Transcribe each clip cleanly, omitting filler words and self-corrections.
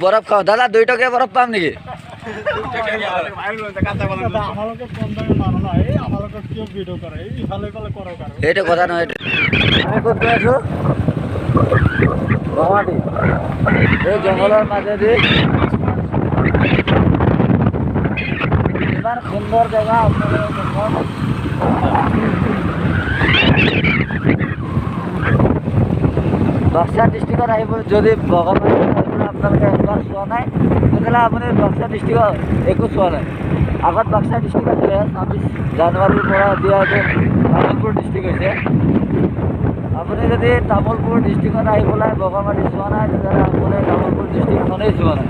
বরফ খাও দাদা 2 টাকায় বরফ পাম নাকি এইটো কথা নহয় আমি ক'ত গৈ আছো গুৱাহাটী এই জংঘলৰ মাজেদি ইমান সুন্দৰ জেগা বাক্সা ডিষ্ট্ৰিক্টত আহিব যদি ভগৱানে আপোনালোকে একবাৰ চোৱা নাই তেতিয়াহ'লে আপুনি বাক্সা ডিষ্ট্ৰিক্টত একো চোৱা নাই আগত বাক্সা ডিষ্ট্ৰিক্ট আছিলে 26 জানুৱাৰীৰ পৰা এতিয়া তামোলপুৰ ডিষ্ট্ৰিক্ট হৈছে আপুনি যদি তামোলপুৰ ডিষ্ট্ৰিক্টত আহি পেলাই বগামাটি চোৱা নাই তেতিয়াহ'লে আপুনি তামোলপুৰ ডিষ্ট্ৰিক্টখনেই চোৱা নাই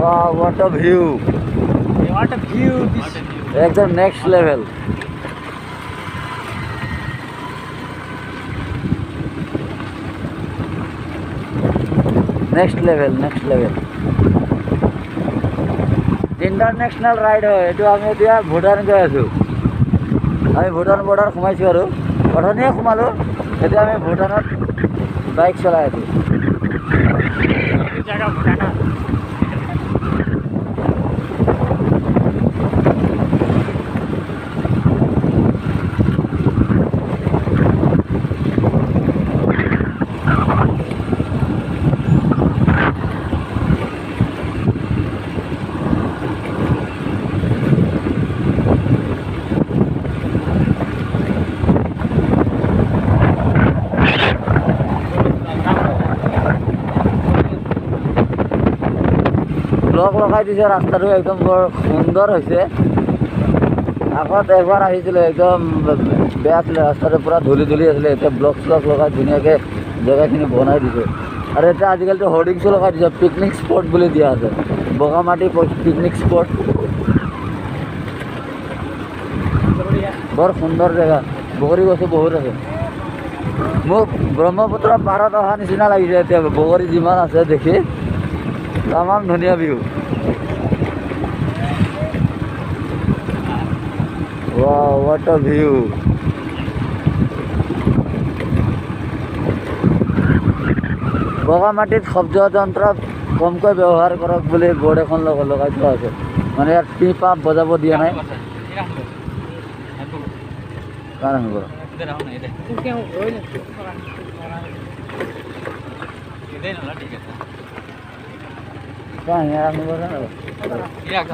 Wow, what a view! What a view! Ekdom next level. Next level. International ride হয় এইটো আমি এতিয়া ভুটান গৈ আছো আমি ভুটান বৰ্ডাৰ সোমাইছো আৰু প্ৰথমে সোমালো এতিয়া আমি ভুটানত বাইক চলাই আছো জায়গা ভুটান ব্লক লগাই দিছে ৰাস্তাটো একদম বৰ সুন্দৰ হৈছে আগত এবাৰ আহিছিলে একদম বেয়া আছিলে ৰাস্তাটো পুৰা ধূলি আছিলে এতিয়া ব্লক লগাই ধুনীয়াকৈ জেগাখিনি বনাই দিছে আৰু এতিয়া আজিকালিতো হোৰ্ডিংছো লগাই দিছে পিকনিক স্পট বুলি দিয়া আছে বগামাটি পিকনিক স্পট বৰ সুন্দৰ জেগা বগৰী গছো বহুত আছে মোক ব্ৰহ্মপুত্ৰ পাৰত অহা নিচিনা লাগিছে এতিয়া বগৰী যিমান আছে দেখি তামাম ধুনীয়া view wow what a view বগামাটিত শব্দ যন্ত্ৰ কমকৈ ব্যৱহাৰ কৰক বুলি বৰ্ড এখন লগাই থোৱা আছে মানে ইয়াত পিপাপ বজাব দিয়া নাই কাৰ আহিব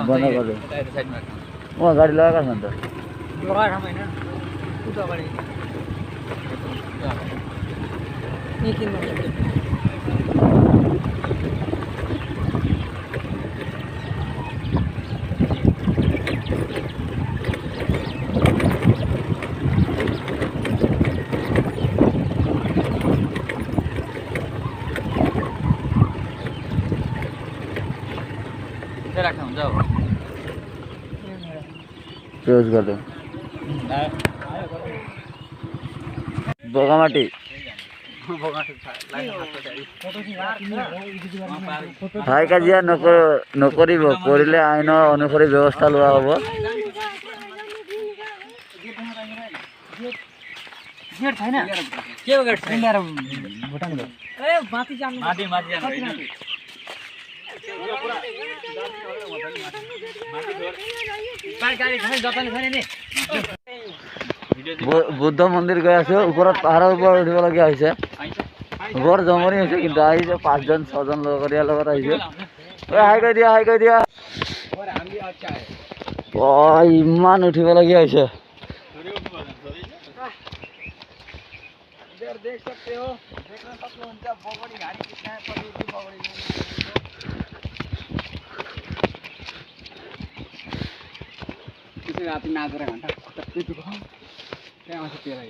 बंद कर दो वहाँ गाड़ी लगा कर संतर क्लोज कर दो বগামাটি হাই কাজিয়া নকৰিব কৰিলে আইনৰ অনুসৰি ব্যৱস্থা লোৱা হ'ব বুদ্ধ মন্দিৰ গৈ আছো ওপৰত পাহাৰৰ ওপৰত উঠিবলগীয়া হৈছে বৰ জমনি হৈছে কিন্তু আহিছে 5জন 6জন লগৰীয়াৰ লগত আহিছে হাই কৈ দিয়া ইমান উঠিবলগীয়া হৈছে देख सकते हो देखना सब लोग उनका बहुत बड़ी गाड़ी कितना है पर उसकी बहुत बड़ी किसी रात में ना करे घंटा तब तो क्या वहां से तेरा है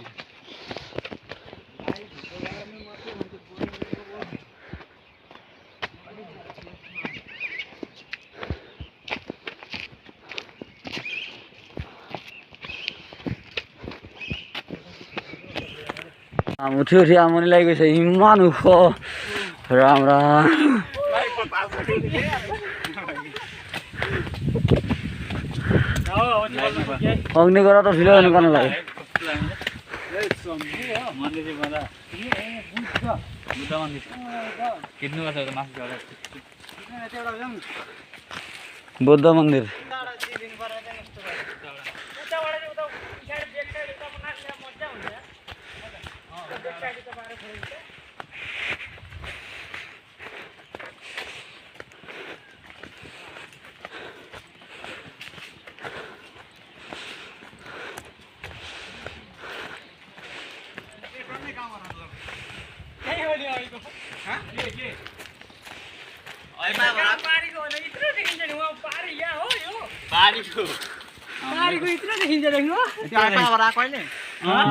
উঠি উঠি আমনি লাগি গৈছে, ইমান ওখ। ৰাম ৰাম। অগ্নিগড়তো ভিডিঅ' এনেকুৱা নালাগে। বুদ্ধ মন্দির।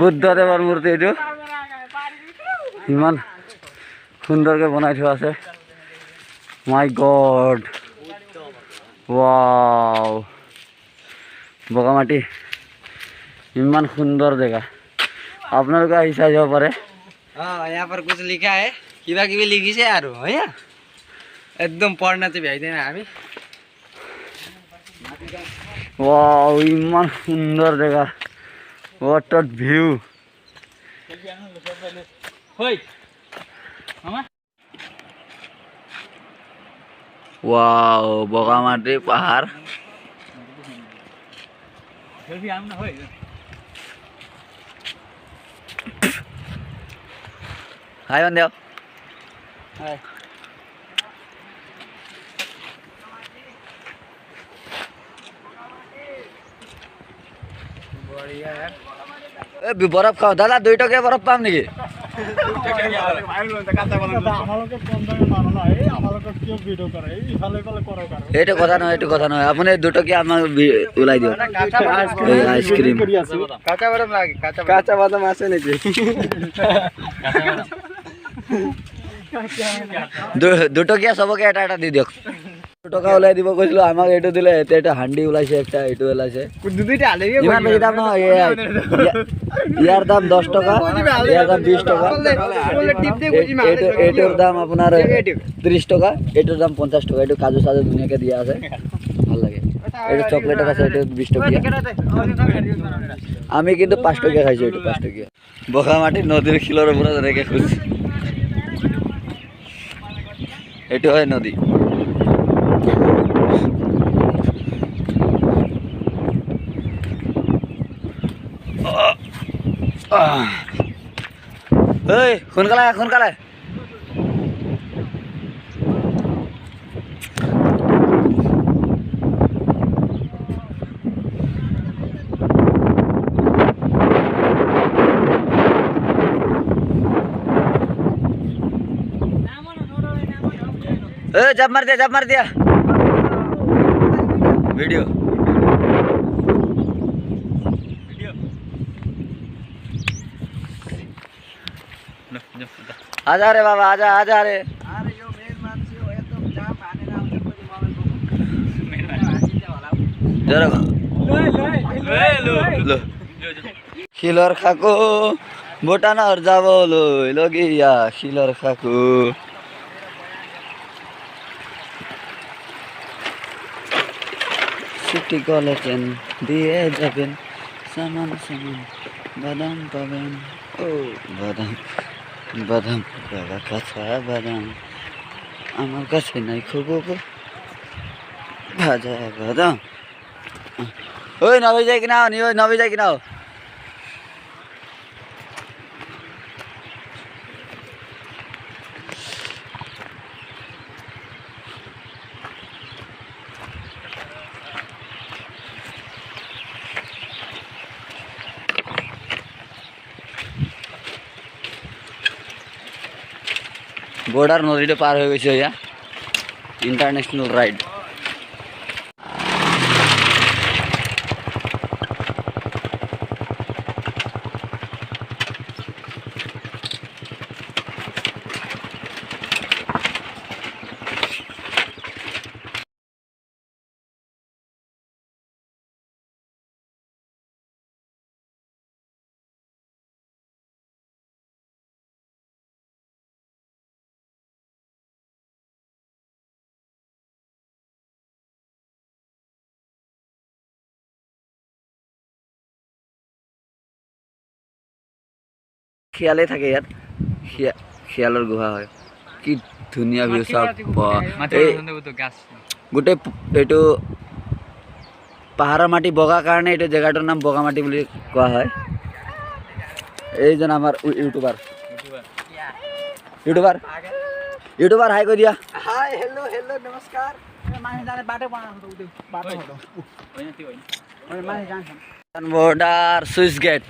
বুদ্ধদেৱৰ মূৰ্তি এইটো ইমান সুন্দৰকে বনাই থোৱা আছে। মাই গড, ৱাও। বগামাটি ইমান সুন্দৰ জেগা, আপোনালোকে আহি চাই যাব পাৰে। यहाँ पर कुछ लिखा है, किबा किबी लिखिছে আৰু हैन एकदम पढ्न चाहिँ भ्याइदैन हामी। ৱাও, ইমান সুন্দৰ জেগা। What a view. Wow, Bogamati পাহাৰ। হাই বান্ধেও। বরফ খাও দাদা, 2 টকা বরফ পাম নাকি? এইটো কথা নহয়, এইটো কথা নহয়। আপুনি 2 টকীয়া আমাক ওলাই দিয়ক। আইচক্ৰীম কাঁচা বাদাম লাগে, কাঁচা বাদাম আছে নাকি? 2 টকীয়া চবকে এটা এটা দি দিয়ক। 2 টকা ওলাই দিব কৈছিলো, আমাক এইটো দিলে। এতিয়া এটা হান্ডি ওলাইছে, একটা এইটো ওলাইছে। দুইটা আলে ইমান বেছি দাম নহয়। ইয়াৰ দাম 10 টকা, ইয়াৰ দাম 20 টকা, এইটোৰ দাম আপোনাৰ 30 টকা, এইটোৰ দাম 50 টকা। এইটো কাজু চাজু ধুনীয়াকে দিয়া আছে, ভাল লাগে। এইটো চকলেটৰ আছে, এইটো 20 টকীয়া। আমি কিন্তু 5 টকীয়া খাইছো, এইটো 5 টকীয়া। বগামাটি নদীৰ শিলৰ পৰা যেনেকে খোজ, এইটো হয় নদী। এই সোনকালে সোনকালে। जब मार दिया वीडियो। आजा रे बाबा, आजा आजा रे। শিলৰ খাকো ভূটানৰ যাবলৈ লগীয়া, শিলৰ খাকো। ছুটি গলেতেন দিয়ে যাবেন, সামান সামান বাদাম পাবেন। ও বাদাম বাদাম, বাবা কাঁচা বাদাম আমার কাছে নাই, খুব ভাজা বাদাম। ওই নবে যায় কিনা, ওই নবে যায় কিনা। বর্ডার নদীটা পার হয়ে গেছে, ইন্টারন্যাশনাল রাইড। শিয়ালে থাকে ইয়াত শিয়ালৰ গুহা হয় কি ধুনীয়া ভিউ চাওক গোটেই এইটো পাহাৰৰ মাটি বগা কাৰণে এইটো জেগাটোৰ নাম বগা মাটি বুলি কোৱা হয় এইজন আমাৰ ইউটিউবাৰ হাই কৈ দিয়া হাই হেল্ল' নমস্কাৰ border switch gate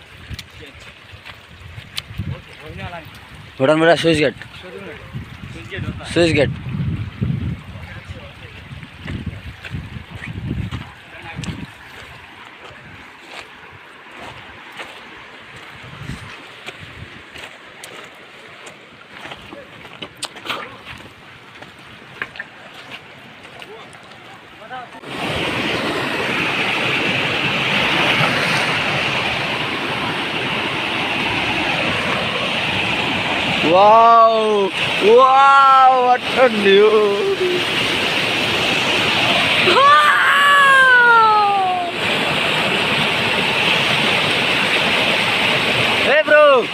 Bhutan border switch gate Wow, what a view! Hey bro,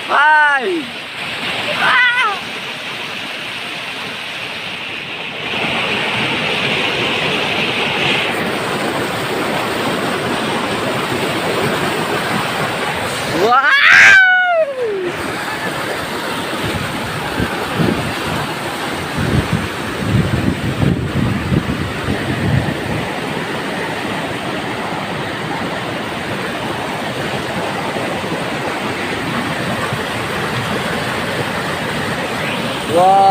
hi! Wow! Wow.